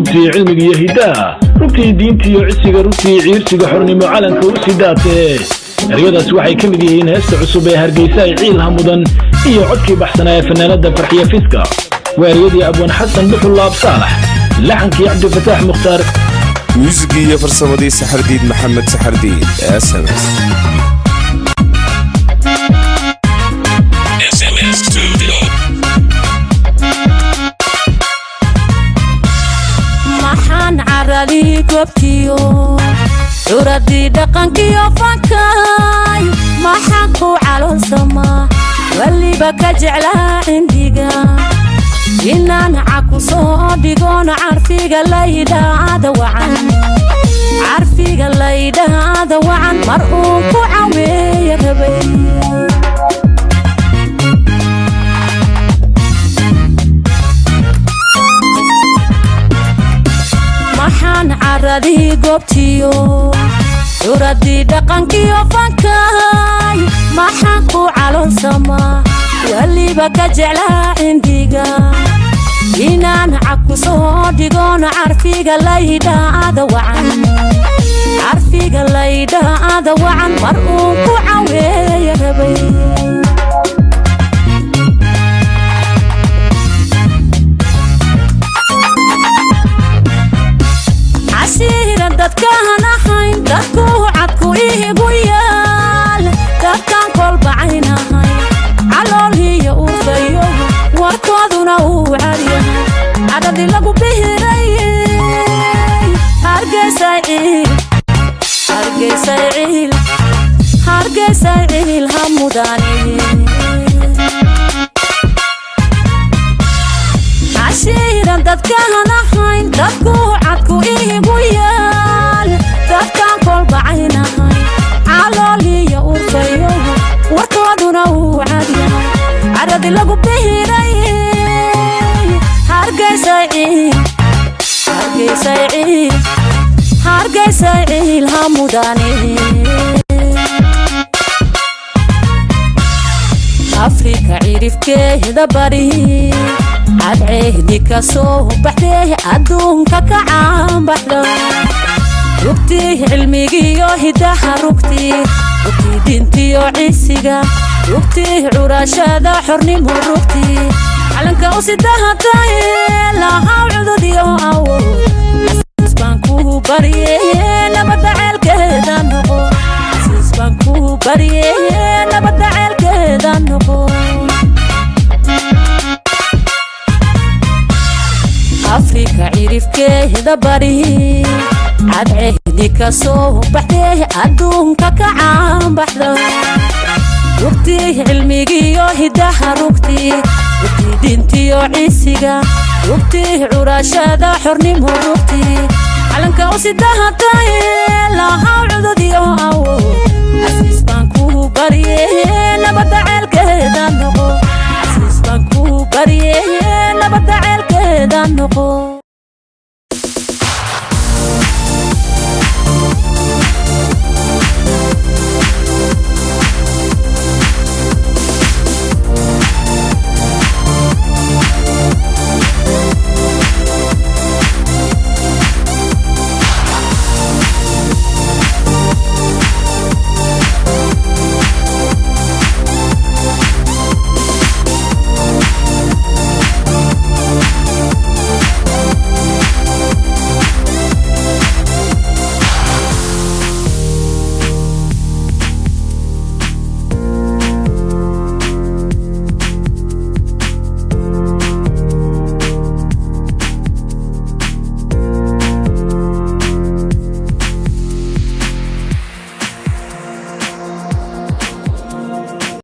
ربتي علمك يهدا ربتي دينتي وعسك ربتي عيرتك حرني معلنك وسيداتي رياضة waxay kamid yihiin heesta cusub ee Hargeysa ay ciil hamudan iyo codkii baxsanaa fanaanada Farxiya Fiska weeriyadii Abwan Xasan Dhuxulaab Saalax laxankii Cabdi Fataax Mukhtaar muusigii farsamadii Saxardiid Maxamed Saxardiid SMS Studio maxaan carali gobkiyo uradii dhaqankiyo fankay maxaan ku caloosama waliba ka jeclaa indiga inaan caku soo dhigoona carfiga laydaada wacan mar uu ku caweeya rabay maxaan caradi goobtiyo uradii dhaqankiyo fankay maxaan ku caloosama waliba ka jeclaa indiga inaan caku soo dhigoona carfiga laydaada wacan mar uu ku caweeya rabay عسيرة dadkaan ahayn dadku cadku iigu yaal dadkaan kol bacaynahay calooliyo uu fayo warkooduna uu cariyahay cadadi lagu bihirayay Hargeysa ciil hamudaani عسيرة dadkaan ahayn dadku cadku iigu yaal dadkaan kol bacaynahay calooliyo uu fayo warkooduna uu cariyahay cadadi lagu bihirayay Hargeysa ciil hamudaani Afrika cirifkeeda bari cadceedi ka soo baxday adduunka ka caanbaxda rugtii cilmigiyo hidaha rugtii diintiyo cisiga rugtii curashada xornimo rugtii calanka u sidahatay lahaw cudud iyo awood asbaan ku bariyay nabada ceelkeeda noqo asbaan ku bariyay nabada ceelkeeda noqo Afrika cirifkeeda bari cadceedi ka soo baxday adduunka ka caanbaxda rugtii cilmigiyo hidaha rugtii diintiyo cisiga rugtii curashada xornimo rugtii calanka u sidahatay lahaw cudud iyo awood asbaan ku bariyay nabada ceelkeeda noqo asbaan ku bariyay nabada ceelkeeda noqo